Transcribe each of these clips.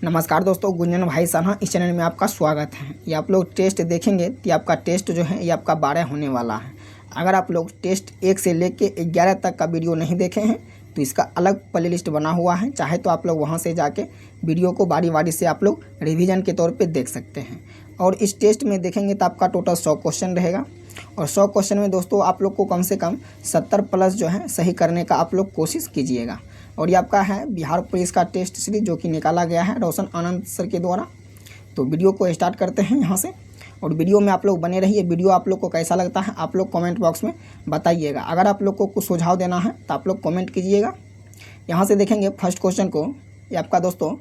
नमस्कार दोस्तों, गुंजन भाई साहब इस चैनल में आपका स्वागत है। ये आप लोग टेस्ट देखेंगे तो आपका टेस्ट जो है ये आपका 12 होने वाला है। अगर आप लोग टेस्ट 1 से लेके 11 तक का वीडियो नहीं देखे हैं तो इसका अलग प्ले लिस्ट बना हुआ है, चाहे तो आप लोग वहां से जाके वीडियो को बारी बारी से आप लोग रिवीजन के तौर पर देख सकते हैं। और इस टेस्ट में देखेंगे तो आपका टोटल 100 क्वेश्चन रहेगा और 100 क्वेश्चन में दोस्तों आप लोग को कम से कम 70 प्लस जो है सही करने का आप लोग कोशिश कीजिएगा। और ये आपका है बिहार पुलिस का टेस्ट सीरीज जो कि निकाला गया है रोशन आनंद सर के द्वारा। तो वीडियो को स्टार्ट करते हैं यहाँ से और वीडियो में आप लोग बने रहिए। वीडियो आप लोग को कैसा लगता है आप लोग कमेंट बॉक्स में बताइएगा। अगर आप लोग को कुछ सुझाव देना है तो आप लोग कमेंट कीजिएगा। यहाँ से देखेंगे फर्स्ट क्वेश्चन को, ये आपका दोस्तों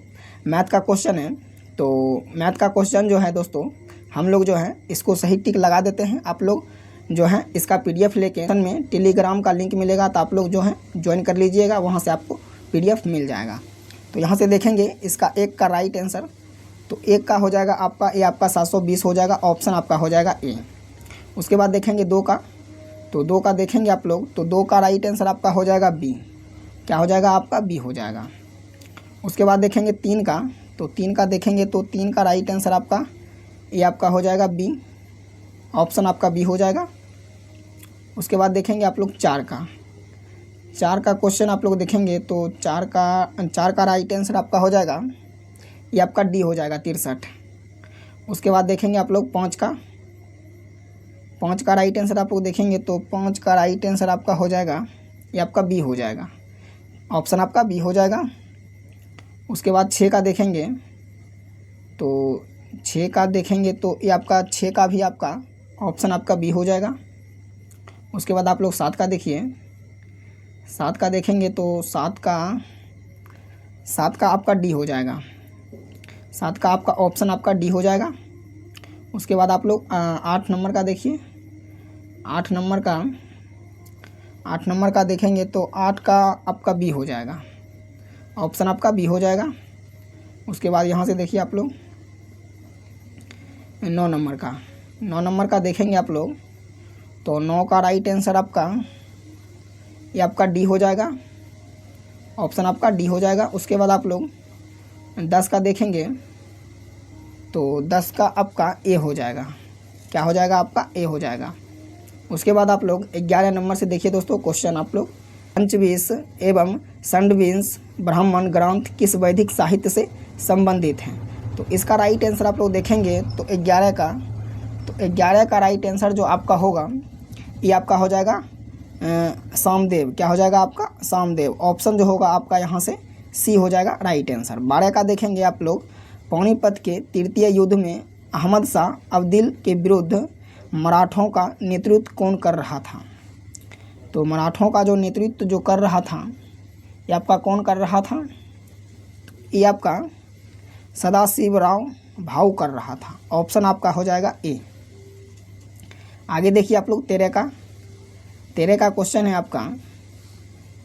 मैथ का क्वेश्चन है। तो मैथ का क्वेश्चन जो है दोस्तों हम लोग जो है इसको सही टिक लगा देते हैं। आप लोग जो है इसका PDF लेके में टेलीग्राम का लिंक मिलेगा तो आप लोग जो है ज्वाइन कर लीजिएगा, वहाँ से आपको PDF मिल जाएगा। तो यहाँ से देखेंगे इसका 1 का राइट आंसर, तो 1 का हो जाएगा आपका ए, आपका 720 हो जाएगा, ऑप्शन आपका हो जाएगा ए। उसके बाद देखेंगे 2 का, तो 2 का देखेंगे आप लोग, तो 2 का राइट आंसर आपका हो जाएगा बी। क्या हो जाएगा आपका बी हो जाएगा। उसके बाद देखेंगे 3 का, तो 3 का देखेंगे तो 3 का राइट आंसर आपका ये आपका हो जाएगा बी, ऑप्शन आपका बी हो जाएगा। उसके बाद देखेंगे आप लोग 4 का क्वेश्चन आप लोग देखेंगे तो 4 का राइट आंसर आपका हो जाएगा ये आपका डी हो जाएगा 63। उसके बाद देखेंगे आप लोग 5 का राइट आंसर आप लोग देखेंगे तो 5 का राइट आंसर आपका हो जाएगा ये आपका बी हो जाएगा, ऑप्शन आपका बी हो जाएगा। उसके बाद 6 का देखेंगे तो 6 का देखेंगे तो ये आपका 6 का भी आपका ऑप्शन आपका बी हो जाएगा। उसके बाद आप लोग 7 का देखिए, 7 का देखेंगे तो 7 का आपका डी हो जाएगा, 7 का आपका ऑप्शन आपका डी हो जाएगा। उसके बाद आप लोग 8 नंबर का देखिए, 8 नंबर का देखेंगे तो 8 का आपका बी हो जाएगा, ऑप्शन आपका बी हो जाएगा। उसके बाद यहाँ से देखिए आप लोग 9 नंबर का देखेंगे आप लोग तो 9 का राइट आंसर आपका ये आपका डी हो जाएगा, ऑप्शन आपका डी हो जाएगा। उसके बाद आप लोग 10 का देखेंगे तो 10 का आपका ए हो जाएगा, क्या हो जाएगा आपका ए हो जाएगा। उसके बाद आप लोग 11 नंबर से देखिए दोस्तों क्वेश्चन आप लोग, पंचविंश एवं षड्विंश ब्राह्मण ग्रंथ किस वैदिक साहित्य से संबंधित हैं। तो इसका राइट आंसर आप लोग देखेंगे तो 11 का राइट आंसर जो आपका होगा ये आपका हो जाएगा सामदेव, क्या हो जाएगा आपका सामदेव, ऑप्शन जो होगा आपका यहाँ से सी हो जाएगा राइट आंसर। 12 का देखेंगे आप लोग, पानीपत के तृतीय युद्ध में अहमद शाह अब्दिल के विरुद्ध मराठों का नेतृत्व कौन कर रहा था। तो मराठों का जो नेतृत्व जो कर रहा था ये आपका कौन कर रहा था, ये आपका सदाशिवराव भाऊ कर रहा था, ऑप्शन आपका हो जाएगा ए। आगे देखिए आप लोग 13 का क्वेश्चन है आपका,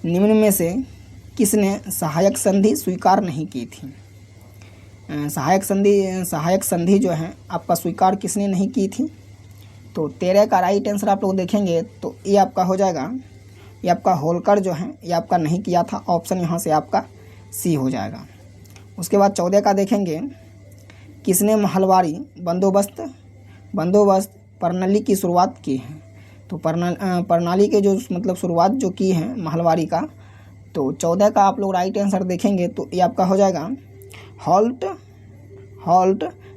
निम्न में से किसने सहायक संधि स्वीकार नहीं की थी। सहायक संधि जो है आपका स्वीकार किसने नहीं की थी। तो 13 का राइट आंसर आप लोग देखेंगे तो ये आपका हो जाएगा ये आपका होलकर जो है ये आपका नहीं किया था, ऑप्शन यहाँ से आपका सी हो जाएगा। उसके बाद 14 का देखेंगे, किसने महलवारी बंदोबस्त प्रणाली की शुरुआत की है। तो प्रणाली के जो मतलब शुरुआत जो की है महलवारी का, तो 14 का आप लोग राइट आंसर देखेंगे तो ये आपका हो जाएगा हॉल्ट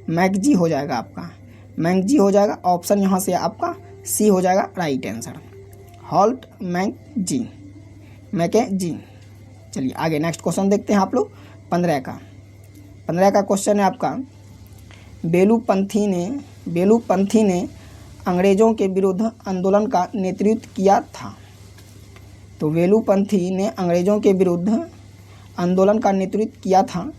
मैगजी हो जाएगा, आपका मैगजी हो जाएगा, ऑप्शन यहाँ से आपका सी हो जाएगा राइट आंसर, हॉल्ट मैगजी। चलिए आगे नेक्स्ट क्वेश्चन देखते हैं आप लोग 15 का क्वेश्चन है आपका, बेलूपंथी ने अंग्रेज़ों के विरुद्ध आंदोलन का नेतृत्व किया था। तो बेलूपंथी ने अंग्रेज़ों के विरुद्ध आंदोलन का नेतृत्व किया था।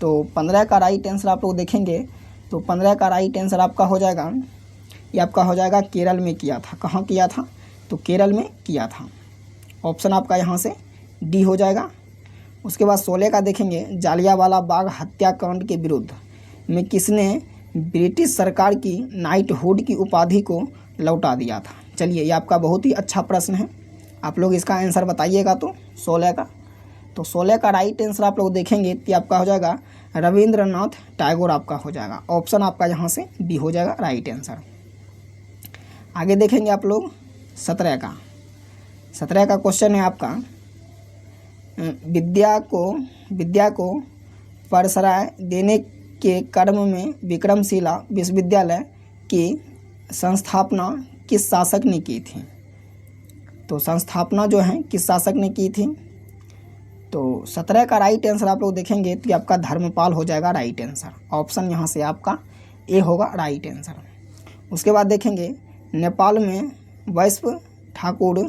तो 15 का राइट आंसर आप लोग देखेंगे तो 15 का राइट आंसर आपका हो जाएगा ये आपका हो जाएगा केरल में किया था। कहाँ किया था, तो केरल में किया था, ऑप्शन आपका यहाँ से डी हो जाएगा। उसके बाद 16 का देखेंगे, जालियांवाला बाग हत्याकांड के विरुद्ध में किसने ब्रिटिश सरकार की नाइटहुड की उपाधि को लौटा दिया था। चलिए ये आपका बहुत ही अच्छा प्रश्न है, आप लोग इसका आंसर बताइएगा। तो 16 का राइट आंसर आप लोग देखेंगे कि आपका हो जाएगा रविंद्रनाथ टैगोर आपका हो जाएगा। ऑप्शन आपका यहाँ से बी हो जाएगा राइट आंसर। आगे देखेंगे आप लोग 17 का क्वेश्चन है आपका, विद्या को प्रश्रय देने के क्रम में विक्रमशिला विश्वविद्यालय की संस्थापना किस शासक ने की थी? तो संस्थापना जो है किस शासक ने की थी? तो 17 का राइट आंसर आप लोग देखेंगे तो आपका धर्मपाल हो जाएगा राइट आंसर। ऑप्शन यहाँ से आपका ए होगा राइट आंसर। उसके बाद देखेंगे नेपाल में वैश्व ठाकुरी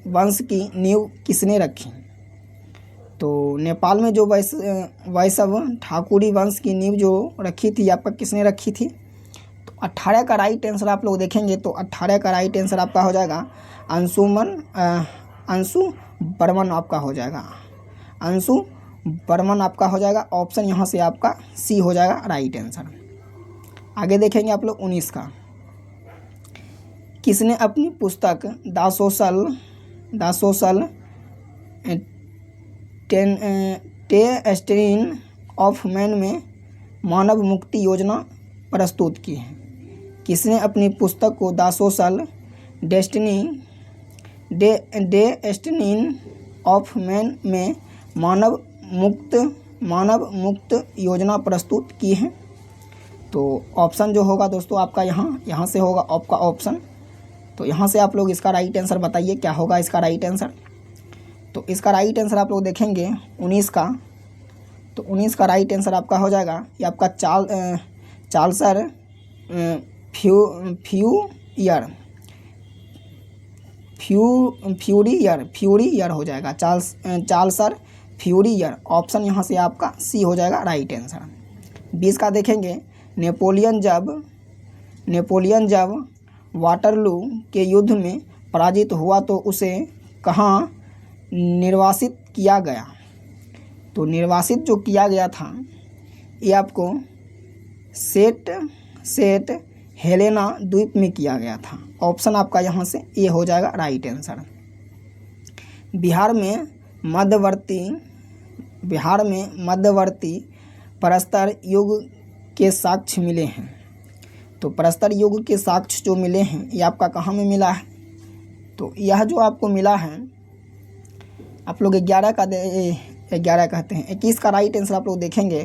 वंश की नींव किसने रखी? तो नेपाल में जो वैश्व ठाकुरी वंश की नींव जो रखी थी आपका किसने रखी थी? तो 18 का राइट आंसर आप लोग देखेंगे तो 18 का राइट आंसर आपका हो जाएगा अंशु बर्मन आपका हो जाएगा। अंशु बर्मन आपका हो जाएगा। ऑप्शन यहाँ से आपका सी हो जाएगा राइट आंसर। आगे देखेंगे आप लोग 19 का, किसने अपनी पुस्तक the social testing of man में मानव मुक्ति योजना प्रस्तुत की है? किसने अपनी पुस्तक को the social destiny of man में मानव मुक्त योजना प्रस्तुत की है? तो ऑप्शन जो होगा दोस्तों आपका यहाँ से होगा आपका ऑप्शन। तो यहाँ से आप लोग इसका राइट आंसर बताइए क्या होगा इसका राइट आंसर। तो इसका राइट आंसर आप लोग देखेंगे 19 का, तो 19 का राइट आंसर आपका हो जाएगा ये आपका चार्ल्स फ्यूरियर हो जाएगा। Charles Fourier. ऑप्शन यहाँ से आपका सी हो जाएगा राइट आंसर। 20 का देखेंगे, नेपोलियन जब वाटरलू के युद्ध में पराजित हुआ तो उसे कहाँ निर्वासित किया गया? तो निर्वासित जो किया गया था ये आपको सेट हेलेना द्वीप में किया गया था। ऑप्शन आपका यहाँ से ए हो जाएगा राइट आंसर। बिहार में मध्यवर्ती प्रस्तर युग के साक्ष्य मिले हैं। तो प्रस्तर युग के साक्ष्य जो मिले हैं ये आपका कहाँ में मिला है? तो यह जो आपको मिला है आप लोग 11 कहते हैं 21 का राइट आंसर आप लोग देखेंगे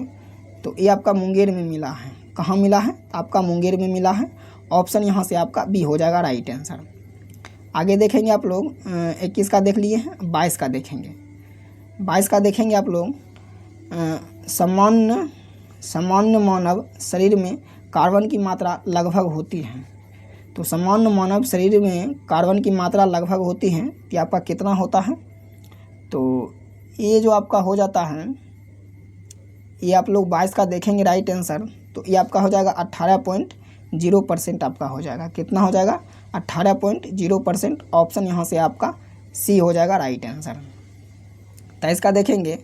तो ये आपका मुंगेर में मिला है। कहाँ मिला है? आपका मुंगेर में मिला है। ऑप्शन यहाँ से आपका बी हो जाएगा राइट आंसर। आगे देखेंगे आप लोग 21 का देख लिए हैं। 22 का देखेंगे। 22 का देखेंगे आप लोग, सामान्य मानव शरीर में कार्बन की मात्रा लगभग होती है। तो सामान्य मानव शरीर में कार्बन की मात्रा लगभग होती है कि आपका कितना होता है? तो ये जो आपका हो जाता है ये आप लोग 22 का देखेंगे राइट आंसर तो ये आपका हो जाएगा 18.0% आपका हो जाएगा। कितना हो जाएगा? 18.0%। ऑप्शन यहाँ से आपका सी हो जाएगा राइट आंसर। 23 का देखेंगे,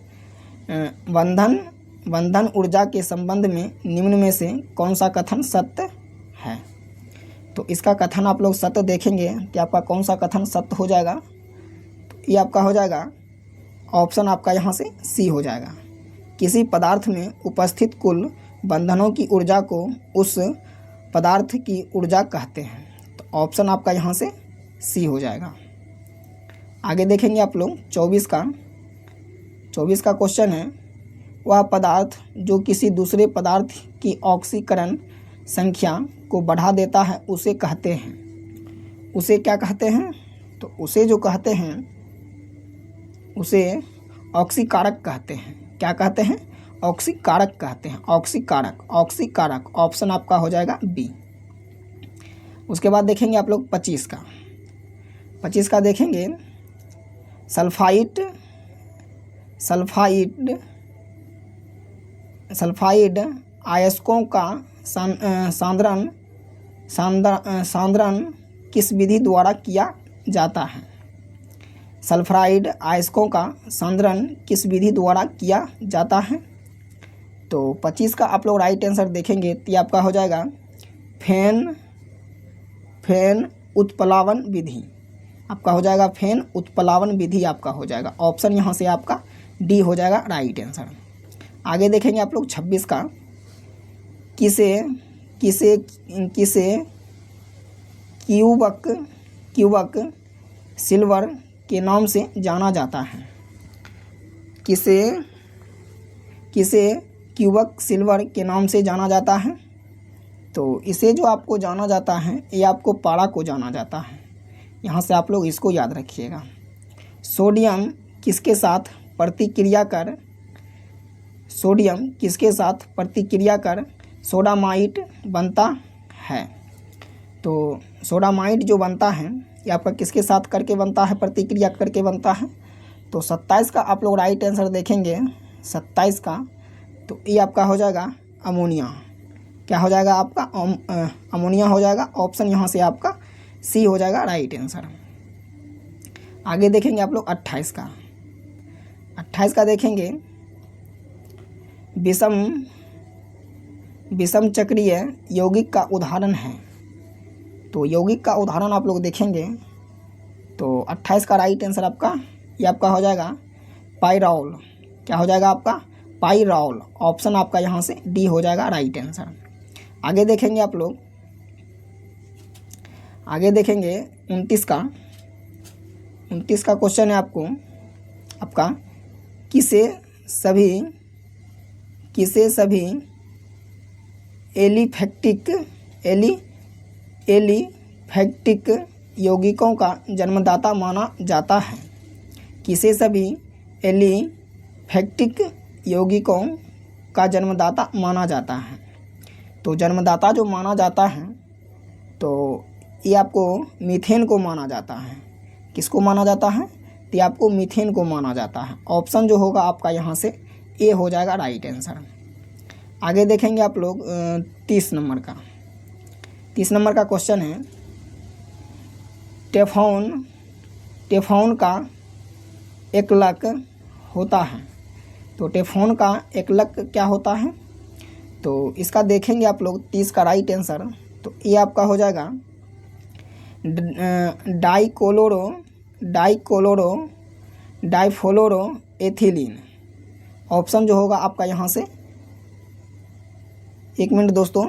बंधन ऊर्जा के संबंध में निम्न में से कौन सा कथन सत्य है? तो इसका कथन आप लोग सत्य देखेंगे कि आपका कौन सा कथन सत्य हो जाएगा? तो ये आपका हो जाएगा ऑप्शन आपका यहाँ से सी हो जाएगा। किसी पदार्थ में उपस्थित कुल बंधनों की ऊर्जा को उस पदार्थ की ऊर्जा कहते हैं। तो ऑप्शन आपका यहाँ से सी हो जाएगा। आगे देखेंगे आप लोग 24 का क्वेश्चन है, वह पदार्थ जो किसी दूसरे पदार्थ की ऑक्सीकरण संख्या को बढ़ा देता है उसे कहते हैं। उसे क्या कहते हैं? तो उसे जो कहते हैं उसे ऑक्सीकारक कहते हैं। क्या कहते हैं? ऑक्सीकारक कहते हैं। ऑक्सीकारक। ऑप्शन आपका हो जाएगा बी। उसके बाद देखेंगे आप लोग 25 का देखेंगे, सल्फाइड आयस्कों का सांद्रण किस विधि द्वारा किया जाता है? सल्फाइड आयस्कों का सांद्रण किस विधि द्वारा किया जाता है? तो 25 का आप लोग राइट आंसर देखेंगे तो ये आपका हो जाएगा फेन उत्प्लावन विधि। आपका हो जाएगा फेन उत्प्लावन विधि आपका हो जाएगा। ऑप्शन यहाँ से आपका डी हो जाएगा राइट आंसर। आगे देखेंगे आप लोग 26 का, किसे किसे किसे क्यूबक सिल्वर के नाम से जाना जाता है। किसे क्यूबक सिल्वर के नाम से जाना जाता है। तो इसे जो आपको जाना जाता है ये आपको पारा को जाना जाता है। यहाँ से आप लोग इसको याद रखिएगा। सोडियम किसके साथ प्रतिक्रिया कर सोडामाइट बनता है। तो सोडामाइट जो बनता है ये आपका किसके साथ करके बनता है, प्रतिक्रिया करके बनता है। तो 27 का आप लोग राइट आंसर देखेंगे 27 का, तो ये आपका हो जाएगा अमोनिया। क्या हो जाएगा आपका अमोनिया हो जाएगा। ऑप्शन यहाँ से आपका सी हो जाएगा राइट आंसर। आगे देखेंगे आप लोग 28 का। 28 का देखेंगे विषम चक्रीय यौगिक का उदाहरण है। तो यौगिक का उदाहरण आप लोग देखेंगे तो 28 का राइट आंसर आपका ये आपका हो जाएगा पाइरॉल। क्या हो जाएगा आपका पाइरॉल। ऑप्शन आपका यहाँ से डी हो जाएगा राइट आंसर। आगे देखेंगे आप लोग, आगे देखेंगे 29 का। 29 का क्वेश्चन है आपका किसे सभी एलिफैक्टिक यौगिकों का जन्मदाता माना जाता है। किसे सभी एलिफैक्टिक यौगिकों का जन्मदाता माना जाता है। तो जन्मदाता जो माना जाता है तो ये आपको मीथेन को माना जाता है। किसको माना जाता है, तो आपको मीथेन को माना जाता है। ऑप्शन जो होगा आपका यहाँ से ए हो जाएगा राइट आंसर। आगे देखेंगे आप लोग 30 नंबर का। 30 नंबर का क्वेश्चन है टेफॉन का एकलक होता है। तो टेफॉन का एकलक क्या होता है, तो इसका देखेंगे आप लोग 30 का राइट आंसर। तो ये आपका हो जाएगा डाइफ्लोरो एथिलीन। ऑप्शन जो होगा आपका यहाँ से, एक मिनट दोस्तों,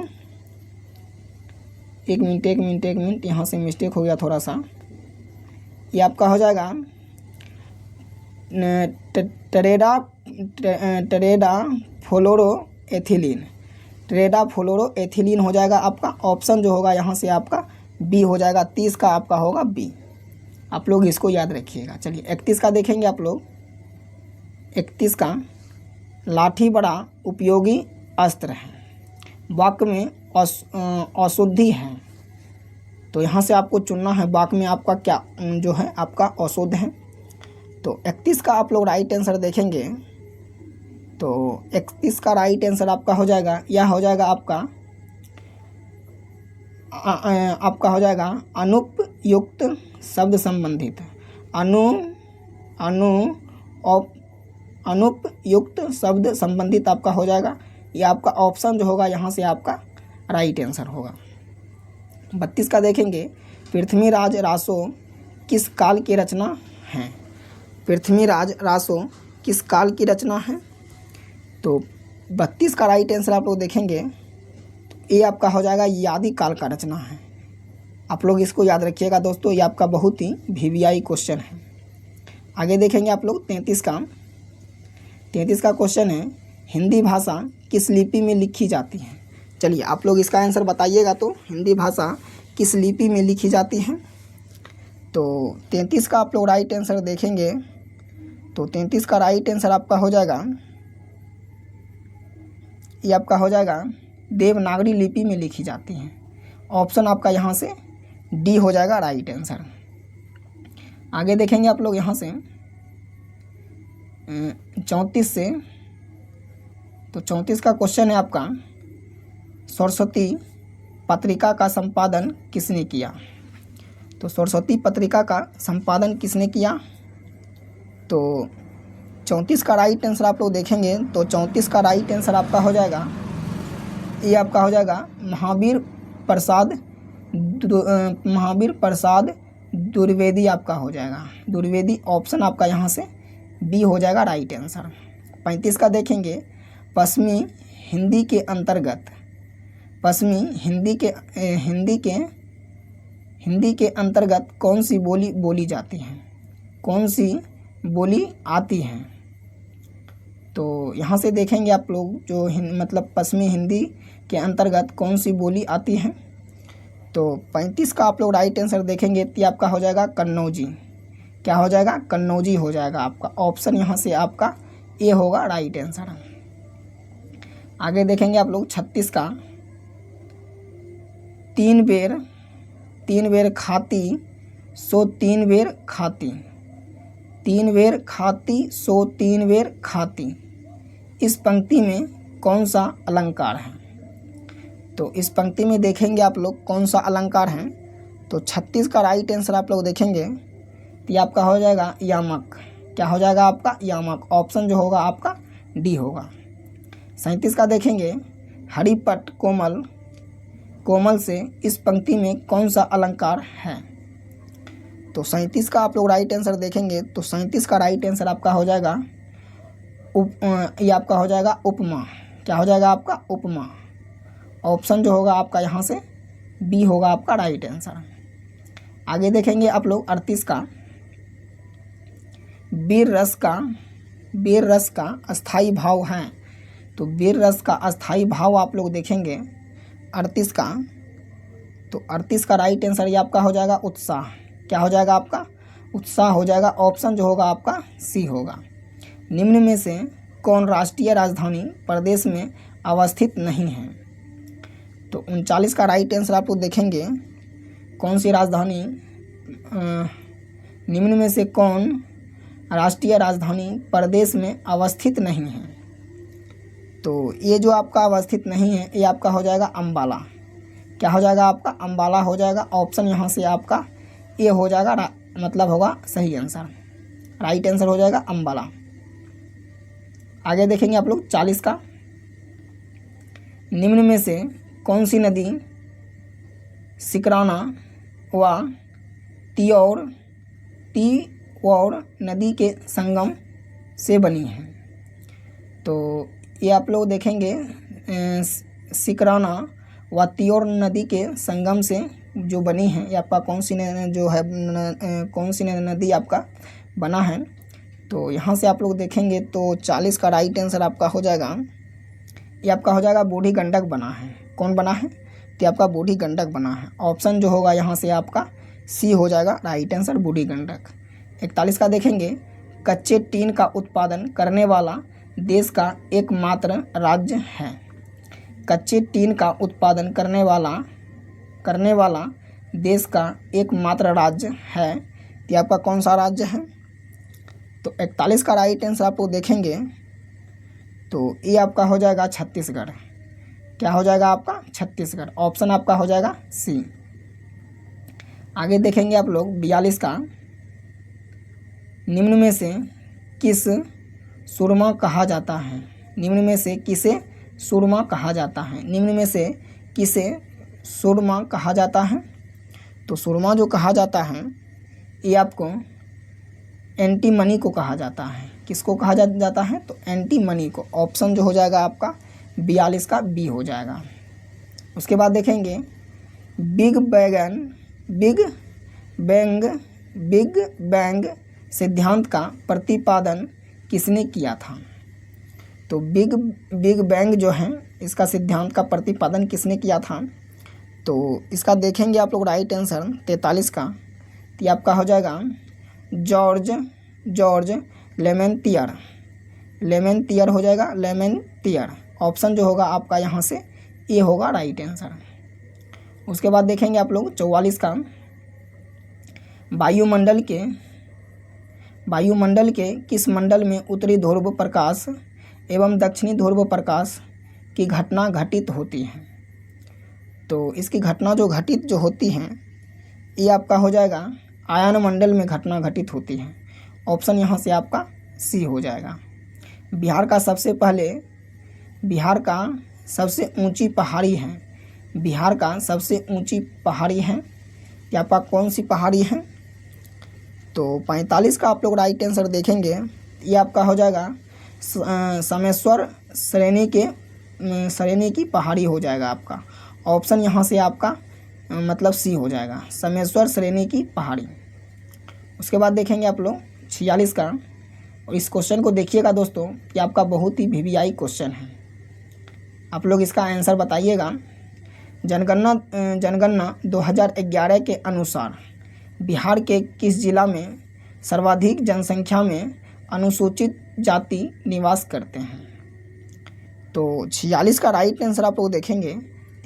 एक मिनट यहाँ से मिस्टेक हो गया थोड़ा सा। ये आपका हो जाएगा टेरेडाफ्लोरोएथिलीन हो जाएगा आपका। ऑप्शन जो होगा यहाँ से आपका बी हो जाएगा। 30 का आपका होगा बी। आप लोग इसको याद रखिएगा। चलिए 31 का देखेंगे आप लोग। 31 का लाठी बड़ा उपयोगी अस्त्र है, वाक्य में अशुद्धि है। तो यहाँ से आपको चुनना है वाक्य में आपका क्या जो है आपका अशुद्ध है। तो 31 का आप लोग राइट आंसर देखेंगे तो 31 का राइट आंसर आपका हो जाएगा, यह हो जाएगा आपका हो जाएगा अनुपयुक्त शब्द संबंधित। अनुपयुक्त शब्द संबंधित आपका हो जाएगा। ये आपका ऑप्शन जो होगा यहाँ से आपका राइट आंसर होगा। 32 का देखेंगे पृथ्वीराज रासो किस काल की रचना है। पृथ्वीराज रासो किस काल की रचना है। तो 32 का राइट आंसर आप लोग देखेंगे तो ये आपका हो जाएगा यादी काल का रचना है। आप लोग इसको याद रखिएगा दोस्तों, ये आपका बहुत ही VVI क्वेश्चन है। आगे देखेंगे आप लोग 33 का। 33 का क्वेश्चन है हिंदी भाषा किस लिपि में लिखी जाती है। चलिए आप लोग इसका आंसर बताइएगा। तो हिंदी भाषा किस लिपि में लिखी जाती है। तो 33 का आप लोग राइट आंसर देखेंगे तो 33 का राइट आंसर आपका हो जाएगा, ये आपका हो जाएगा देवनागरी लिपि में लिखी जाती है। ऑप्शन आपका यहाँ से डी हो जाएगा राइट आंसर। आगे देखेंगे आप लोग यहाँ से 34 से। तो 34 का क्वेश्चन है आपका सरस्वती पत्रिका का संपादन किसने किया। तो सरस्वती पत्रिका का संपादन किसने किया। तो 34 का राइट आंसर आप लोग देखेंगे तो 34 का राइट आंसर आपका हो जाएगा, ये आपका हो जाएगा महावीर प्रसाद द्विवेदी आपका हो जाएगा, द्विवेदी ऑप्शन आपका यहाँ से बी हो जाएगा राइट आंसर। 35 का देखेंगे, पश्चिमी हिंदी के अंतर्गत, पश्चिमी हिंदी के अंतर्गत कौन सी बोली बोली जाती है, कौन सी बोली आती है। तो यहाँ से देखेंगे आप लोग जो मतलब पश्चिमी हिंदी के अंतर्गत कौन सी बोली आती है। तो 35 का आप लोग राइट आंसर देखेंगे तो आपका हो जाएगा कन्नौजी। क्या हो जाएगा, कन्नौजी हो जाएगा आपका। ऑप्शन यहाँ से आपका ए होगा राइट आंसर। आगे देखेंगे आप लोग 36 का, तीन बेर खाती सो तीन बेर खाती, तीन बेर खाती सो तीन बेर खाती, इस पंक्ति में कौन सा अलंकार है। तो इस पंक्ति में देखेंगे आप लोग कौन सा अलंकार है। तो 36 का राइट आंसर आप लोग देखेंगे तो ये आपका हो जाएगा यामक। क्या हो जाएगा आपका, यामक। ऑप्शन जो होगा आपका डी होगा। 37 का देखेंगे, हरिपट कोमल, कोमल से इस पंक्ति में कौन सा अलंकार है। तो 37 का आप लोग राइट आंसर देखेंगे तो 37 का राइट आंसर आपका हो जाएगा ये आपका हो जाएगा उपमा। क्या हो जाएगा आपका, उपमा। ऑप्शन जो होगा आपका यहाँ से बी होगा आपका राइट आंसर। आगे देखेंगे आप लोग 38 का, वीर रस का अस्थाई भाव है। तो वीर रस का अस्थाई भाव आप लोग देखेंगे 38 का, तो 38 का राइट आंसर ये आपका हो जाएगा उत्साह। क्या हो जाएगा आपका, उत्साह हो जाएगा। ऑप्शन जो होगा आपका सी होगा। निम्न में से कौन राष्ट्रीय राजधानी प्रदेश में अवस्थित नहीं है। तो 39 का राइट आंसर आप लोग देखेंगे, कौन सी राजधानी, निम्न में से कौन राष्ट्रीय राजधानी प्रदेश में अवस्थित नहीं है। तो ये जो आपका अवस्थित नहीं है ये आपका हो जाएगा अम्बाला। क्या हो जाएगा आपका, अम्बाला हो जाएगा। ऑप्शन यहाँ से आपका ए हो जाएगा, मतलब होगा सही आंसर। राइट आंसर हो जाएगा अम्बाला। आगे देखेंगे आप लोग 40 का, निम्न में से कौन सी नदी सिकराना व तियौर नदी के संगम से बनी है। तो ये आप लोग देखेंगे सिकराना व तियौर नदी के संगम से जो बनी है, ये आपका कौन सी जो है कौन सी नदी आपका बना है। तो यहाँ से आप लोग देखेंगे तो 40 का राइट आंसर आपका हो जाएगा, ये आपका हो जाएगा बूढ़ी गंडक बना है। कौन बना है, तो आपका बूढ़ी गंडक बना है। ऑप्शन जो होगा यहाँ से आपका सी हो जाएगा राइट आंसर, बूढ़ी गंडक। 41 का देखेंगे, कच्चे टीन का उत्पादन करने वाला देश का एकमात्र राज्य है। कच्चे टीन का उत्पादन करने वाला देश का एकमात्र राज्य है, तो आपका कौन सा राज्य है। तो 41 का राइट आंसर आप लोग देखेंगे तो ये आपका हो जाएगा छत्तीसगढ़। क्या हो जाएगा आपका, छत्तीसगढ़। ऑप्शन आपका हो जाएगा सी। आगे देखेंगे आप लोग 42 का, निम्न में से किस सुरमा कहा जाता है। निम्न में से किसे सुरमा कहा जाता है, निम्न में से किसे सुरमा कहा जाता है। तो सुरमा जो कहा जाता है ये आपको एंटी मनी को कहा जाता है। किसको कहा जाता है, तो एंटी मनी को। ऑप्शन जो हो जाएगा आपका 42 का बी हो जाएगा। उसके बाद देखेंगे बिग बैंग सिद्धांत का प्रतिपादन किसने किया था। तो बिग बैंग जो है इसका सिद्धांत का प्रतिपादन किसने किया था। तो इसका देखेंगे आप लोग राइट आंसर 43 का, तो आपका हो जाएगा जॉर्ज लेमेंटियर हो जाएगा, लेमेंटियर। ऑप्शन जो होगा आपका यहाँ से ए होगा राइट आंसर। उसके बाद देखेंगे आप लोग 44 का, वायुमंडल के किस मंडल में उत्तरी ध्रुव प्रकाश एवं दक्षिणी ध्रुव प्रकाश की घटना घटित होती है। तो इसकी घटना जो घटित होती हैं ये आपका हो जाएगा आयन मंडल में घटना घटित होती है। ऑप्शन यहाँ से आपका सी हो जाएगा। बिहार का सबसे ऊंची पहाड़ी है। बिहार का सबसे ऊंची पहाड़ी है, ये आपका कौन सी पहाड़ी है। तो 45 का आप लोग राइट आंसर देखेंगे, ये आपका हो जाएगा समेश्वर श्रेणी की पहाड़ी हो जाएगा आपका। ऑप्शन यहाँ से आपका मतलब सी हो जाएगा, समेश्वर श्रेणी की पहाड़ी। उसके बाद देखेंगे आप लोग 46 का, और इस क्वेश्चन को देखिएगा दोस्तों कि आपका बहुत ही वीवीआई क्वेश्चन है। आप लोग इसका आंसर बताइएगा। जनगणना 2011 के अनुसार बिहार के किस जिला में सर्वाधिक जनसंख्या में अनुसूचित जाति निवास करते हैं? तो 46 का राइट आंसर आप लोग देखेंगे,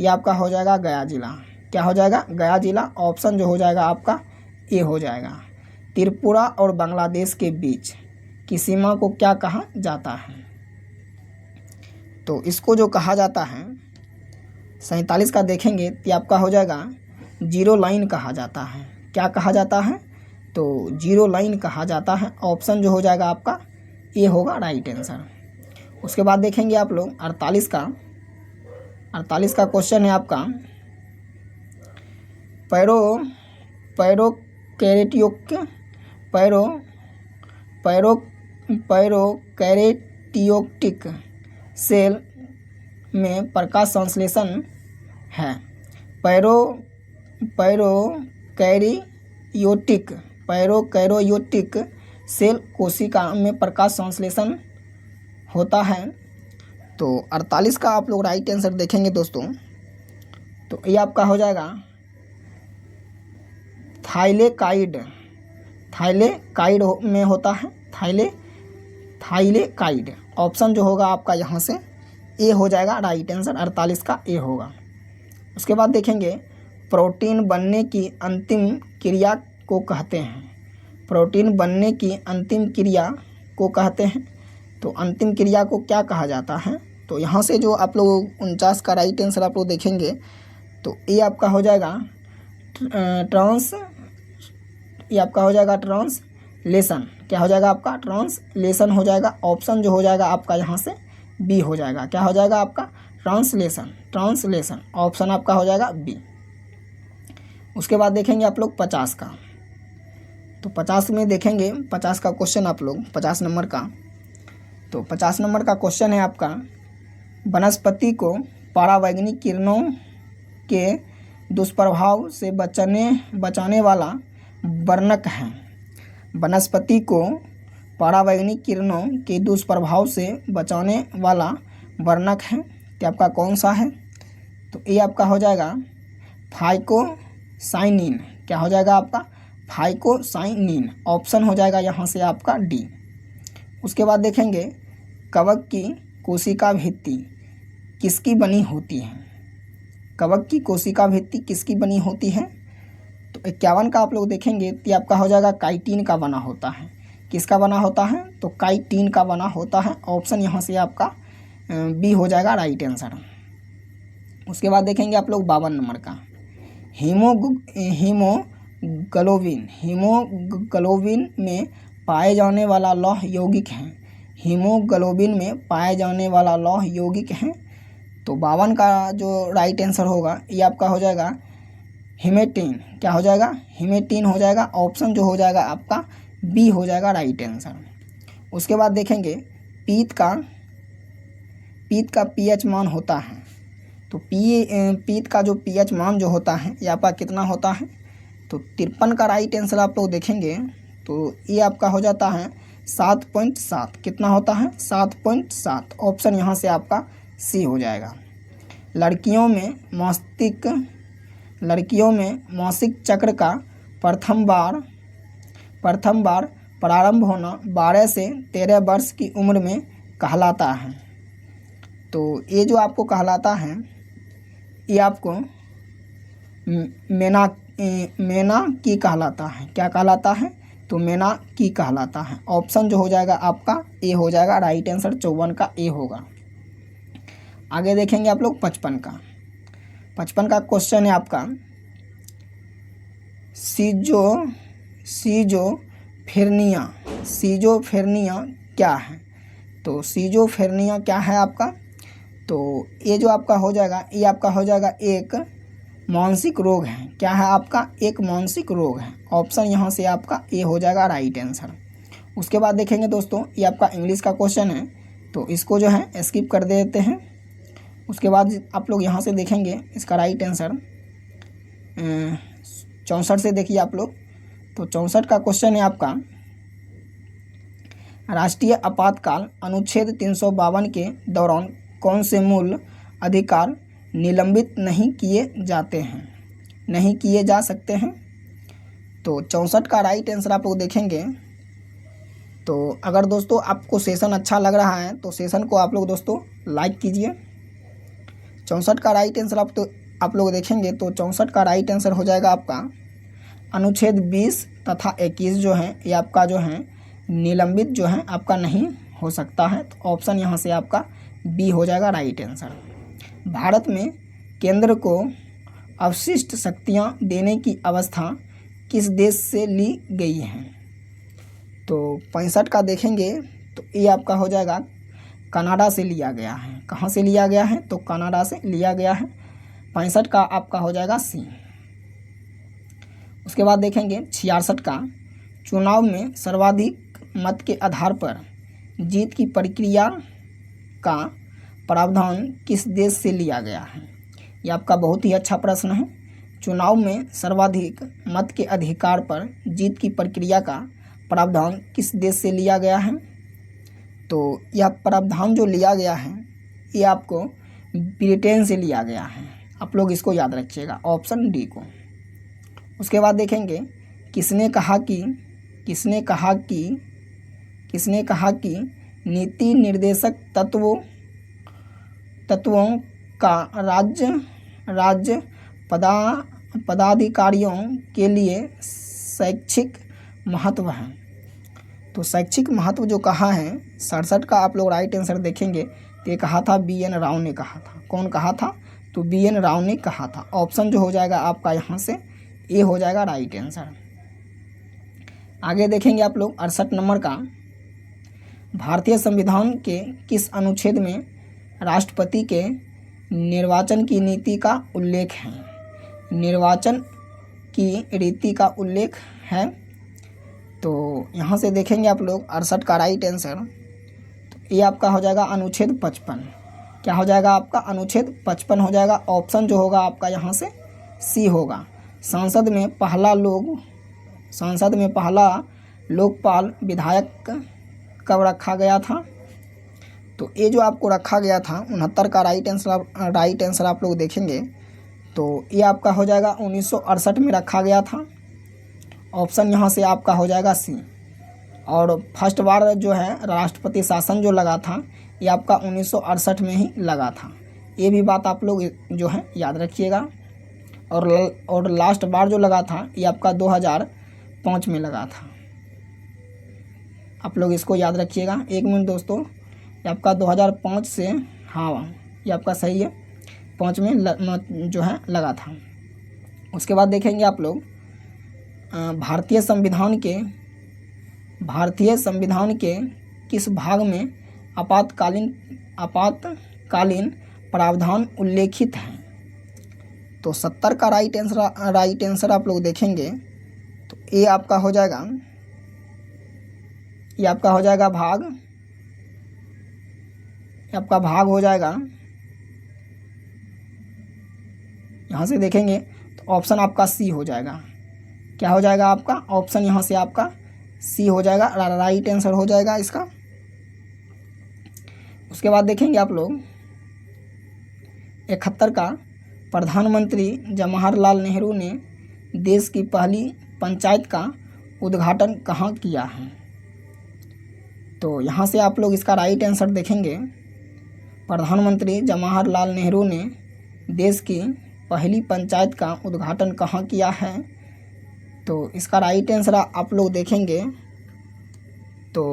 ये आपका हो जाएगा गया जिला। क्या हो जाएगा? गया जिला। ऑप्शन जो हो जाएगा आपका ए हो जाएगा। त्रिपुरा और बांग्लादेश के बीच की सीमा को क्या कहा जाता है? तो इसको जो कहा जाता है 47 का देखेंगे तो आपका हो जाएगा जीरो लाइन कहा जाता है। क्या कहा जाता है? तो जीरो लाइन कहा जाता है। ऑप्शन जो हो जाएगा आपका ए होगा राइट आंसर। उसके बाद देखेंगे आप लोग 48 का। 48 का क्वेश्चन है आपका पैरोकैरियोटिक सेल में प्रकाश संश्लेषण है। पैरोकैरियोटिक सेल कोशिका में प्रकाश संश्लेषण होता है। तो 48 का आप लोग राइट आंसर देखेंगे दोस्तों, तो ये आपका हो जाएगा थाइलेकाइड में होता है। थाइलेकाइड। ऑप्शन जो होगा आपका यहाँ से ए हो जाएगा राइट आंसर। 48 का ए होगा। उसके बाद देखेंगे प्रोटीन बनने की अंतिम क्रिया को कहते हैं। प्रोटीन बनने की अंतिम क्रिया को कहते हैं। तो अंतिम क्रिया को क्या कहा जाता है? तो यहाँ से जो आप लोग 49 का राइट आंसर आप लोग देखेंगे, तो ये आपका हो जाएगा ट्रांसलेशन। क्या हो जाएगा आपका? ट्रांसलेशन हो जाएगा। ऑप्शन जो हो जाएगा आपका यहाँ से बी हो जाएगा। क्या हो जाएगा आपका? ट्रांसलेशन। ऑप्शन आपका हो जाएगा बी। उसके बाद देखेंगे आप लोग 50 का। तो 50 में देखेंगे 50 का क्वेश्चन आप लोग 50 नंबर का। तो 50 नंबर का क्वेश्चन है आपका वनस्पति को परावैंगनिक किरणों के दुष्प्रभाव से बचाने वाला वर्णक है। वनस्पति को परावैंगनिक किरणों के दुष्प्रभाव से बचाने वाला वर्णक है, तो आपका कौन सा है? तो ये आपका हो जाएगा फाइकोसाइनिन। क्या हो जाएगा आपका? फाइकोसाइनिन। ऑप्शन हो जाएगा यहाँ से आपका डी। उसके बाद देखेंगे कवक की कोशिका भित्ति किसकी बनी होती है? कवक की कोशिका भित्ति किसकी बनी होती है? तो 51 का आप लोग देखेंगे तो आपका हो जाएगा काइटिन का बना होता है। किसका बना होता है? तो काइटिन का बना होता है। ऑप्शन यहाँ से आपका बी हो जाएगा राइट आंसर। उसके बाद देखेंगे आप लोग 52 नंबर का हीमोग्लोबिन में पाए जाने वाला लौह यौगिक है। हीमोग्लोबिन में पाए जाने वाला लौह यौगिक है। तो 52 का जो राइट आंसर होगा ये आपका हो जाएगा हिमेटिन। क्या हो जाएगा? हिमेटिन हो जाएगा। ऑप्शन जो हो जाएगा आपका बी हो जाएगा राइट आंसर। उसके बाद देखेंगे पीत का पीएच मान होता है। तो पीत का जो पीएच मान जो होता है ये आपका कितना होता है? तो 53 का राइट आंसर आप लोग देखेंगे तो ये आपका हो जाता है 7.7। कितना होता है? 7.7। ऑप्शन यहाँ से आपका सी हो जाएगा। लड़कियों में मासिक चक्र का प्रथम बार प्रारंभ होना 12 से 13 वर्ष की उम्र में कहलाता है। तो ये जो आपको कहलाता है ये आपको मेना की कहलाता है। क्या कहलाता है? तो मेना की कहलाता है। ऑप्शन जो हो जाएगा आपका ए हो जाएगा राइट आंसर। 54 का ए होगा। आगे देखेंगे आप लोग 55 का। 55 का क्वेश्चन है आपका सीजोफ्रेनिया क्या है? तो सीजोफ्रेनिया क्या है आपका? तो ये जो आपका हो जाएगा ये आपका हो जाएगा एक मानसिक रोग है। क्या है आपका? एक मानसिक रोग है। ऑप्शन यहाँ से आपका ए हो जाएगा राइट आंसर। उसके बाद देखेंगे दोस्तों, ये आपका इंग्लिश का क्वेश्चन है, तो इसको जो है स्किप कर देते हैं। उसके बाद आप लोग यहाँ से देखेंगे इसका राइट आंसर 64 से देखिए आप लोग। तो 64 का क्वेश्चन है आपका, राष्ट्रीय आपातकाल अनुच्छेद 352 के दौरान कौन से मूल अधिकार निलंबित नहीं किए जाते हैं, नहीं किए जा सकते हैं? तो 64 का राइट आंसर आप लोग देखेंगे। तो अगर दोस्तों आपको सेशन अच्छा लग रहा है तो सेशन को आप लोग दोस्तों लाइक कीजिए। 64 का राइट आंसर आप लोग देखेंगे तो 64 का राइट आंसर हो जाएगा आपका अनुच्छेद 20 तथा 21 जो है ये आपका जो है निलंबित जो है आपका नहीं हो सकता है। तो ऑप्शन यहाँ से आपका बी हो जाएगा राइट आंसर। भारत में केंद्र को अवशिष्ट शक्तियाँ देने की अवस्था किस देश से ली गई है? तो 65 का देखेंगे तो ये आपका हो जाएगा कनाडा से लिया गया है। कहाँ से लिया गया है? तो कनाडा से लिया गया है। 65 का आपका हो जाएगा सी। उसके बाद देखेंगे 66 का, चुनाव में सर्वाधिक मत के आधार पर जीत की प्रक्रिया का प्रावधान किस देश से लिया गया है? ये आपका बहुत ही अच्छा प्रश्न है। चुनाव में सर्वाधिक मत के अधिकार पर जीत की प्रक्रिया का प्रावधान किस देश से लिया गया है? तो यह प्रावधान जो लिया गया है ये आपको ब्रिटेन से लिया गया है। आप लोग इसको याद रखिएगा, ऑप्शन डी को। उसके बाद देखेंगे किसने कहा कि नीति निर्देशक तत्वों का राज्य पदाधिकारियों के लिए शैक्षिक महत्व है। तो शैक्षिक महत्व जो कहा है 67 का आप लोग राइट आंसर देखेंगे तो ये कहा था BN राव ने कहा था। कौन कहा था? तो BN राव ने कहा था। ऑप्शन जो हो जाएगा आपका यहाँ से ए हो जाएगा राइट आंसर। आगे देखेंगे आप लोग 68 नंबर का, भारतीय संविधान के किस अनुच्छेद में राष्ट्रपति के निर्वाचन की नीति का उल्लेख है? निर्वाचन की रीति का उल्लेख है। तो यहाँ से देखेंगे आप लोग 68 का राइट आंसर, तो ये आपका हो जाएगा अनुच्छेद 55। क्या हो जाएगा आपका? अनुच्छेद 55 हो जाएगा। ऑप्शन जो होगा आपका यहाँ से सी होगा। संसद में पहला लोकपाल विधायक कब रखा गया था? तो ये जो आपको रखा गया था 69 का राइट आंसर आप लोग देखेंगे तो ये आपका हो जाएगा 1968 में रखा गया था। ऑप्शन यहाँ से आपका हो जाएगा सी। और फर्स्ट बार जो है राष्ट्रपति शासन जो लगा था ये आपका 1968 में ही लगा था। ये भी बात आप लोग जो है याद रखिएगा। और लास्ट बार जो लगा था ये आपका 2005 में लगा था। आप लोग इसको याद रखिएगा। 1 मिनट दोस्तों, ये आपका 2005 से, हाँ ये आपका सही है, 5 में जो है लगा था। उसके बाद देखेंगे आप लोग भारतीय संविधान के किस भाग में आपातकालीन प्रावधान उल्लेखित हैं? तो 70 का राइट आंसर आप लोग देखेंगे तो ये आपका हो जाएगा, ये आपका हो जाएगा भाग, ये आपका भाग हो जाएगा। यहाँ से देखेंगे तो ऑप्शन आपका सी हो जाएगा। क्या हो जाएगा आपका? ऑप्शन यहाँ से आपका सी हो जाएगा, राइट आंसर हो जाएगा इसका। उसके बाद देखेंगे आप लोग 71 का, प्रधानमंत्री जवाहरलाल नेहरू ने देश की पहली पंचायत का उद्घाटन कहाँ किया है? तो यहाँ से आप लोग इसका राइट आंसर देखेंगे। प्रधानमंत्री जवाहरलाल नेहरू ने देश की पहली पंचायत का उद्घाटन कहाँ किया है? तो इसका राइट आंसर आप लोग देखेंगे तो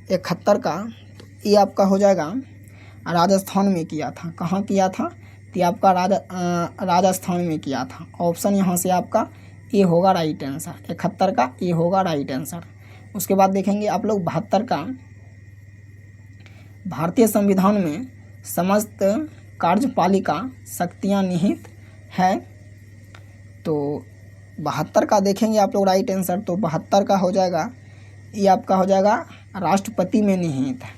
71 का, तो ये आपका हो जाएगा राजस्थान में किया था। कहाँ किया था? तो आपका राजस्थान में किया था। ऑप्शन यहाँ से आपका ए होगा राइट आंसर। 71 का ए होगा राइट आंसर। उसके बाद देखेंगे आप लोग 72 का, भारतीय संविधान में समस्त कार्यपालिका शक्तियाँ निहित है। तो 72 का देखेंगे आप लोग राइट आंसर। तो 72 का हो जाएगा, ये आपका हो जाएगा राष्ट्रपति में निहित है।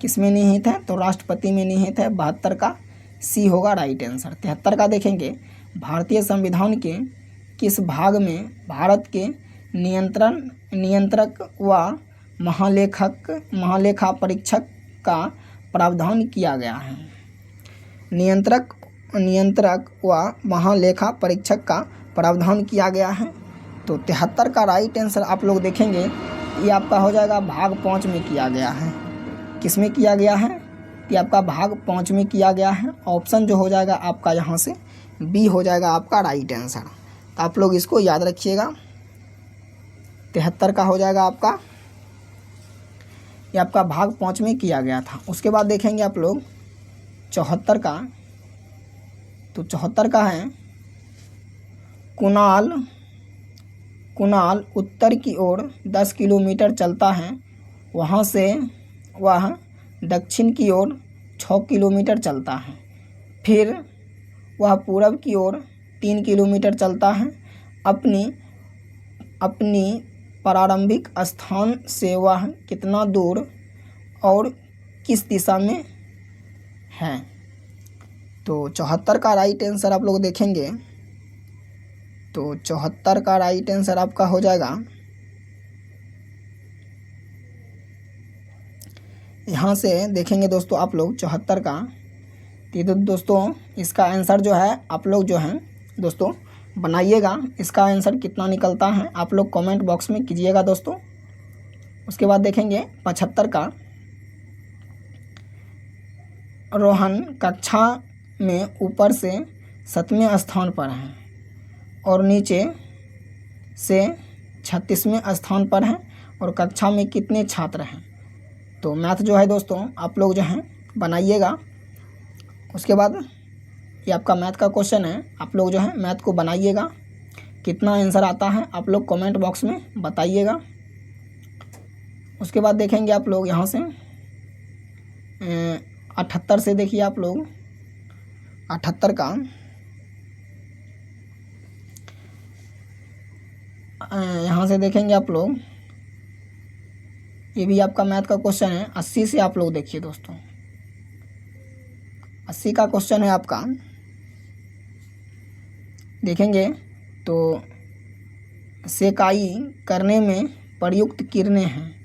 किस में निहित है? तो राष्ट्रपति में निहित है। 72 का सी होगा राइट आंसर। 73 का देखेंगे, भारतीय संविधान के किस भाग में भारत के नियंत्रक व महालेखा परीक्षक का प्रावधान किया गया है? नियंत्रक व महालेखा परीक्षक का प्रावधान किया गया है। तो 73 का राइट आंसर आप लोग देखेंगे, ये आपका हो जाएगा भाग 5 में किया गया है। किस में किया गया है? ये आपका भाग 5 में किया गया है। ऑप्शन जो हो जाएगा आपका यहाँ से बी हो जाएगा आपका राइट आंसर। तो आप लोग इसको याद रखिएगा। 73 का हो जाएगा आपका, ये आपका भाग 5 में किया गया था। उसके बाद देखेंगे आप लोग 74 का। तो 74 का है, कुणाल उत्तर की ओर 10 किलोमीटर चलता है, वहाँ से वह दक्षिण की ओर 6 किलोमीटर चलता है, फिर वह पूरब की ओर 3 किलोमीटर चलता है। अपनी प्रारंभिक स्थान से वह कितना दूर और किस दिशा में है? तो 74 का राइट आंसर आप लोग देखेंगे। तो 74 का राइट आंसर आपका हो जाएगा, यहाँ से देखेंगे दोस्तों आप लोग 74 का। तो दोस्तों इसका आंसर जो है आप लोग जो है दोस्तों बनाइएगा। इसका आंसर कितना निकलता है आप लोग कमेंट बॉक्स में कीजिएगा दोस्तों। उसके बाद देखेंगे 75 का, रोहन कक्षा में ऊपर से 7वें स्थान पर है और नीचे से 36वें स्थान पर है और कक्षा में कितने छात्र हैं? तो मैथ जो है दोस्तों आप लोग जो हैं बनाइएगा। उसके बाद ये आपका मैथ का क्वेश्चन है, आप लोग जो है मैथ को बनाइएगा। कितना आंसर आता है आप लोग कमेंट बॉक्स में बताइएगा। उसके बाद देखेंगे आप लोग यहाँ से 78 से देखिए आप लोग 78 का, यहाँ से देखेंगे आप लोग, ये भी आपका मैथ का क्वेश्चन है। 80 से आप लोग देखिए दोस्तों, 80 का क्वेश्चन है आपका, देखेंगे तो सेकाई करने में प्रयुक्त किरणें हैं।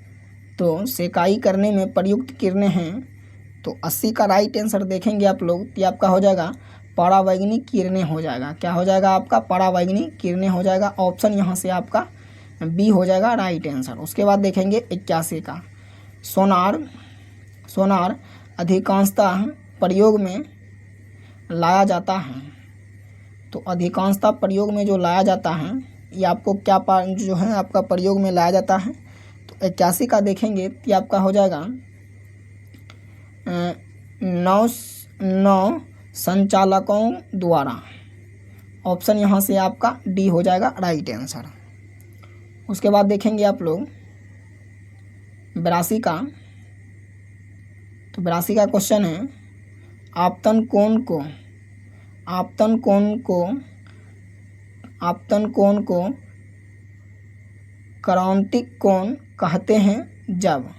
तो सेकाई करने में प्रयुक्त किरणें हैं, तो 80 का राइट आंसर देखेंगे आप लोग, ये आपका हो जाएगा परावैंगनिक किरणें हो जाएगा। क्या हो जाएगा आपका? परावैंगनिक किरणें हो जाएगा। ऑप्शन यहाँ से आपका बी हो जाएगा राइट आंसर। उसके बाद देखेंगे 81 का, सोनार अधिकांशतः प्रयोग में लाया जाता है। तो अधिकांशतः प्रयोग में जो लाया जाता है, ये आपको क्या जो है आपका प्रयोग में लाया जाता है? तो 81 का देखेंगे तो ये आपका हो जाएगा 9 संचालकों द्वारा। ऑप्शन यहाँ से आपका डी हो जाएगा राइट आंसर। उसके बाद देखेंगे आप लोग 82 का। तो 82 का क्वेश्चन है, आपतन कोण को क्रांतिक कोण कहते हैं जब?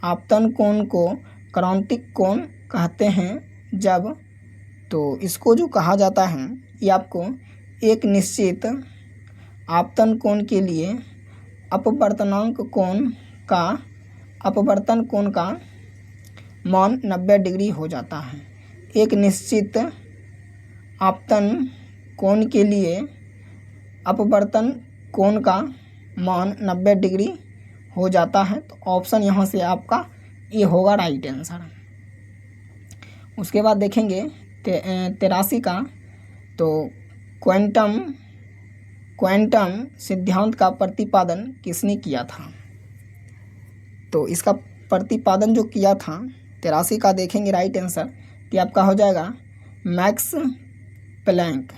आपतन कोण को क्रांतिक कोण कहते हैं जब? तो इसको जो कहा जाता है, ये आपको एक निश्चित आपतन कोण के लिए अपवर्तन कोण का मान 90 डिग्री हो जाता है। एक निश्चित आपतन कोण के लिए अपवर्तन कोण का मान 90 डिग्री हो जाता है। तो ऑप्शन यहाँ से आपका ए होगा राइट आंसर। उसके बाद देखेंगे 83 का। तो क्वांटम सिद्धांत का प्रतिपादन किसने किया था? तो इसका प्रतिपादन जो किया था 83 का देखेंगे राइट आंसर, कि आपका हो जाएगा मैक्स प्लैंक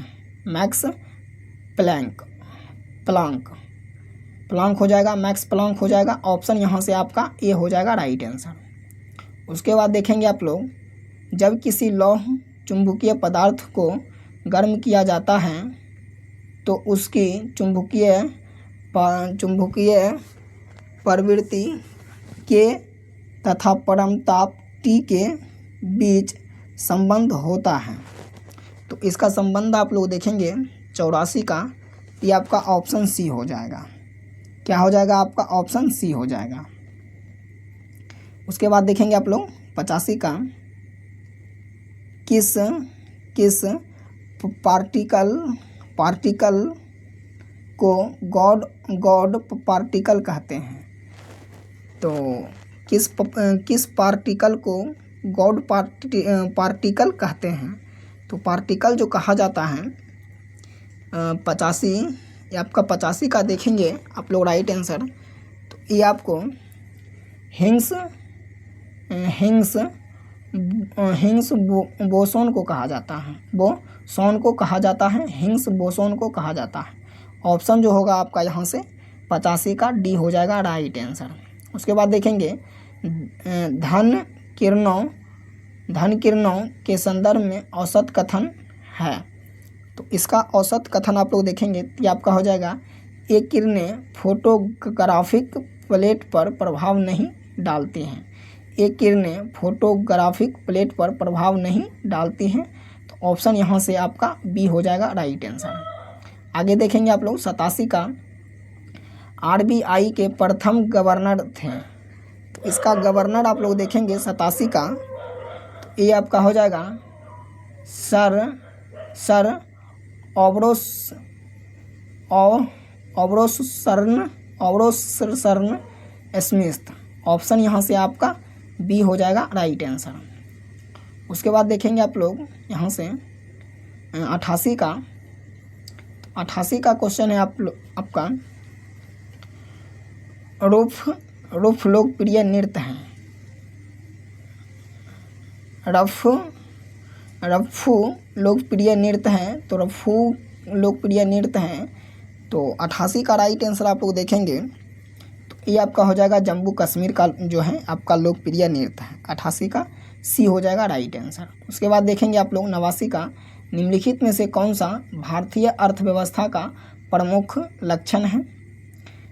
हो जाएगा, मैक्स प्लैंक हो जाएगा। ऑप्शन यहाँ से आपका ए हो जाएगा राइट आंसर। उसके बाद देखेंगे आप लोग, जब किसी लौह चुंबकीय पदार्थ को गर्म किया जाता है तो उसकी चुंबकीय प्रवृत्ति के तथा परमताप T के बीच संबंध होता है। तो इसका संबंध आप लोग देखेंगे 84 का, ये आपका ऑप्शन सी हो जाएगा। क्या हो जाएगा? आपका ऑप्शन सी हो जाएगा। उसके बाद देखेंगे आप लोग 85 का, किस पार्टिकल को गॉड पार्टिकल कहते हैं? तो किस पार्टिकल को गॉड पार्टिकल कहते हैं? तो पार्टिकल जो कहा जाता है 85, ये आपका 85 का देखेंगे आप लोग राइट आंसर। तो ये आपको हिग्स बोसोन को कहा जाता है, हिग्स बोसोन को कहा जाता है। ऑप्शन जो होगा आपका यहाँ से 85 का डी हो जाएगा राइट आंसर। उसके बाद देखेंगे धन किरणों के संदर्भ में औसत कथन है। तो इसका औसत कथन आप लोग देखेंगे तो आपका हो जाएगा, ये किरणें फोटोग्राफिक प्लेट पर प्रभाव नहीं डालती हैं। ये किरणें फोटोग्राफिक प्लेट पर प्रभाव नहीं डालती हैं। तो ऑप्शन यहाँ से आपका बी हो जाएगा राइट आंसर। आगे देखेंगे आप लोग 87 का, RBI के प्रथम गवर्नर थे। तो इसका गवर्नर आप लोग देखेंगे 87 का, तो ये आपका हो जाएगा सर ऑब्रोसर्न स्मिथ। ऑप्शन यहाँ से आपका बी हो जाएगा राइट आंसर। उसके बाद देखेंगे आप लोग यहाँ से 88 का, 88 का क्वेश्चन है आपका रफ लोकप्रिय नृत्य है। रफ्फू लोकप्रिय नृत्य है। तो रफ्फू लोकप्रिय नृत्य है। तो 88 का राइट आंसर आप लोग देखेंगे तो ये आपका हो जाएगा जम्मू कश्मीर का जो है आपका लोकप्रिय नृत्य है। 88 का सी हो जाएगा राइट आंसर। उसके बाद देखेंगे आप लोग 89 का, निम्नलिखित में से कौन सा भारतीय अर्थव्यवस्था का प्रमुख लक्षण है?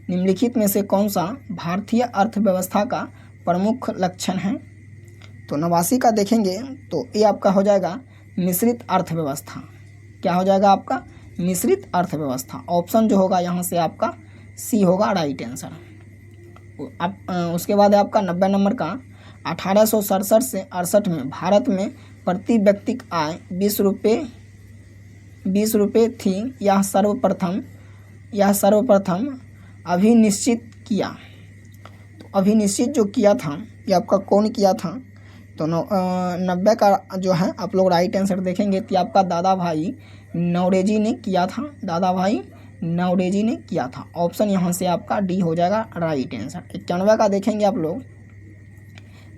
निम्नलिखित में से कौन सा भारतीय अर्थव्यवस्था का प्रमुख लक्षण है? तो 89 का देखेंगे तो ये आपका हो जाएगा मिश्रित अर्थव्यवस्था। क्या हो जाएगा आपका? मिश्रित अर्थव्यवस्था। ऑप्शन जो होगा यहाँ से आपका सी होगा राइट आंसर। उसके बाद है आपका 90 नंबर का, 1867 से 68 में भारत में प्रति व्यक्ति आय 20 रुपये थी। यह सर्वप्रथम अभिनिश्चित किया। तो अभिनिश्चित जो किया था ये आपका कौन किया था? तो 90 का जो है आप लोग राइट आंसर देखेंगे तो आपका दादा भाई नौरोजी ने किया था। दादा भाई नौरोजी ने किया था। ऑप्शन यहाँ से आपका डी हो जाएगा राइट आंसर। 91 का देखेंगे आप लोग,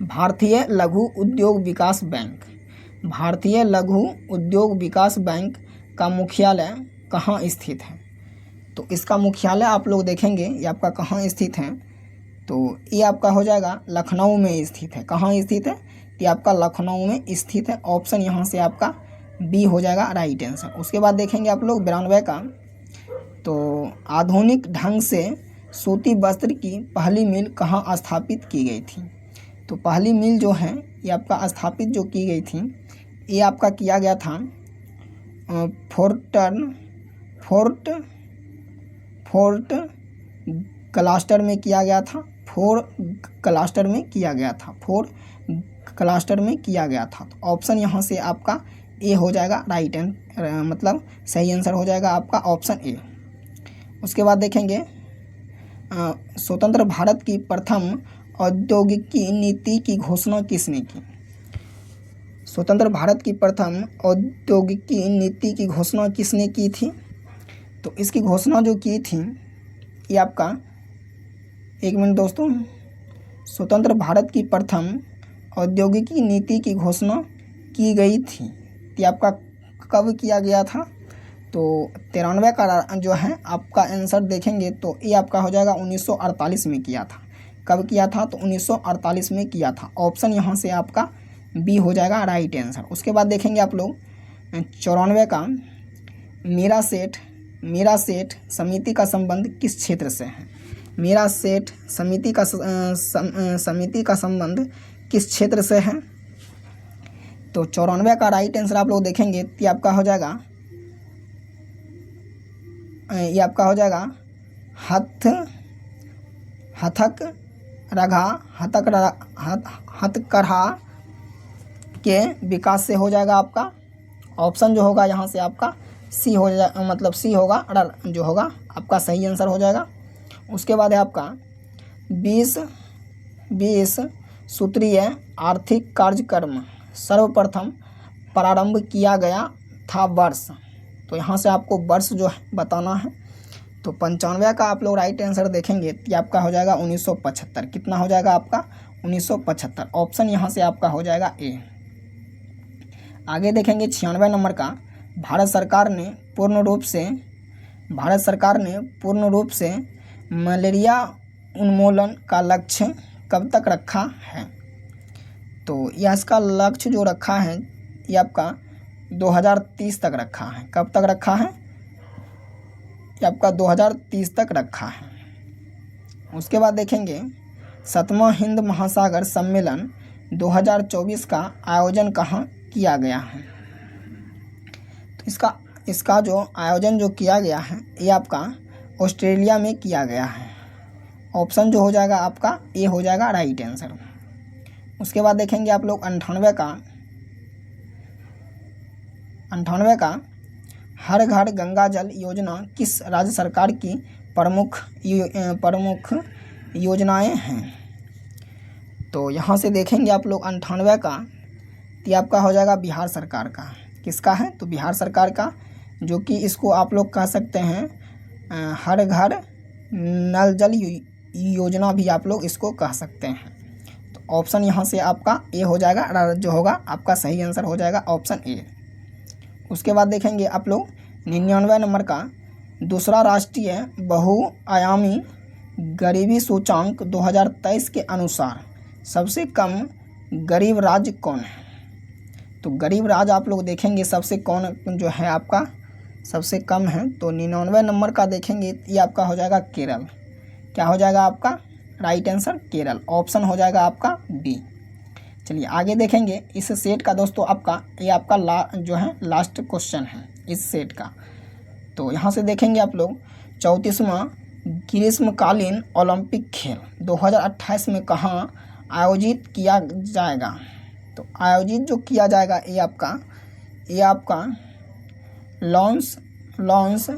भारतीय लघु उद्योग विकास बैंक। भारतीय लघु उद्योग विकास बैंक का मुख्यालय कहाँ स्थित है? तो इसका मुख्यालय आप लोग देखेंगे ये आपका कहाँ स्थित है? तो ये आपका हो जाएगा लखनऊ में स्थित है। कहाँ स्थित है? ये आपका लखनऊ में स्थित है। ऑप्शन यहाँ से आपका बी हो जाएगा राइट आंसर। उसके बाद देखेंगे आप लोग 92 का, तो आधुनिक ढंग से सूती वस्त्र की पहली मिल कहाँ स्थापित की गई थी? तो पहली मिल जो है ये आपका स्थापित जो की गई थी ये आपका किया गया था फोर्ट क्लास्टर में किया गया था। फोर क्लास्टर में किया गया था। तो ऑप्शन यहाँ से आपका ए हो जाएगा राइट मतलब सही आंसर हो जाएगा आपका ऑप्शन ए। उसके बाद देखेंगे स्वतंत्र भारत की प्रथम औद्योगिकी नीति की घोषणा किसने की? स्वतंत्र भारत की प्रथम औद्योगिकी नीति की घोषणा किसने की थी? तो इसकी घोषणा जो की थी ये आपका, एक मिनट दोस्तों, स्वतंत्र भारत की प्रथम औद्योगिकी नीति की घोषणा की गई थी ये आपका कब किया गया था? तो 93 का जो है आपका आंसर देखेंगे तो ये आपका हो जाएगा 1948 में किया था। कब किया था? तो 1948 में किया था। ऑप्शन यहाँ से आपका बी हो जाएगा राइट आंसर। उसके बाद देखेंगे आप लोग 94 का, मेरा सेठ समिति का संबंध किस क्षेत्र से है? मेरा सेठ समिति का संबंध किस क्षेत्र से है? तो 94 का राइट आंसर आप लोग देखेंगे तो ये आपका हो जाएगा हथकरघा के विकास से हो जाएगा आपका। ऑप्शन जो होगा यहाँ से आपका सी हो जाए, मतलब सी होगा जो होगा आपका सही आंसर हो जाएगा। उसके बाद है आपका 20 सूत्रीय आर्थिक कार्यक्रम सर्वप्रथम प्रारंभ किया गया था वर्ष। तो यहाँ से आपको वर्ष जो है बताना है। तो 95 का आप लोग राइट आंसर देखेंगे तो आपका हो जाएगा 1975। कितना हो जाएगा आपका? 1975। ऑप्शन यहाँ से आपका हो जाएगा ए। आगे देखेंगे 96 नंबर का, भारत सरकार ने पूर्ण रूप से मलेरिया उन्मूलन का लक्ष्य कब तक रखा है? तो यह इसका लक्ष्य जो रखा है ये आपका 2030 तक रखा है। कब तक रखा है? ये आपका 2030 तक रखा है। उसके बाद देखेंगे 7वां हिंद महासागर सम्मेलन 2024 का आयोजन कहाँ किया गया है? तो इसका जो आयोजन जो किया गया है ये आपका ऑस्ट्रेलिया में किया गया है। ऑप्शन जो हो जाएगा आपका ए हो जाएगा राइट आंसर। उसके बाद देखेंगे आप लोग 98 का हर घर गंगा जल योजना किस राज्य सरकार की प्रमुख योजनाएं हैं? तो यहाँ से देखेंगे आप लोग 98 का तो आपका हो जाएगा बिहार सरकार का। किसका है? तो बिहार सरकार का, जो कि इसको आप लोग कह सकते हैं हर घर नल जल योजना भी आप लोग इसको कह सकते हैं। तो ऑप्शन यहाँ से आपका ए हो जाएगा, जो होगा आपका सही आंसर हो जाएगा ऑप्शन ए। उसके बाद देखेंगे आप लोग 99 नंबर का, दूसरा राष्ट्रीय बहुआयामी गरीबी सूचांक 2023 के अनुसार सबसे कम गरीब राज्य कौन है? तो गरीब राज्य आप लोग देखेंगे सबसे कौन जो है आपका सबसे कम है। तो 99 नंबर का देखेंगे ये आपका हो जाएगा केरल। क्या हो जाएगा आपका राइट आंसर? केरल। ऑप्शन हो जाएगा आपका डी। चलिए आगे देखेंगे इस सेट का दोस्तों आपका ये आपका जो है लास्ट क्वेश्चन है इस सेट का। तो यहाँ से देखेंगे आप लोग 34वां ग्रीष्मकालीन ओलंपिक खेल 2028 में कहाँ आयोजित किया जाएगा? तो आयोजित जो किया जाएगा ये आपका लॉस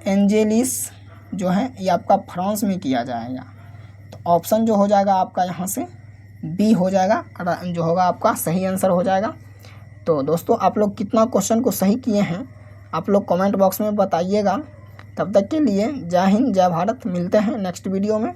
एंजेलिस जो है ये आपका फ्रांस में किया जाएगा। तो ऑप्शन जो हो जाएगा आपका यहाँ से बी हो जाएगा, जो होगा आपका सही आंसर हो जाएगा। तो दोस्तों आप लोग कितना क्वेश्चन को सही किए हैं आप लोग कमेंट बॉक्स में बताइएगा। तब तक के लिए जय हिंद जय भारत। मिलते हैं नेक्स्ट वीडियो में।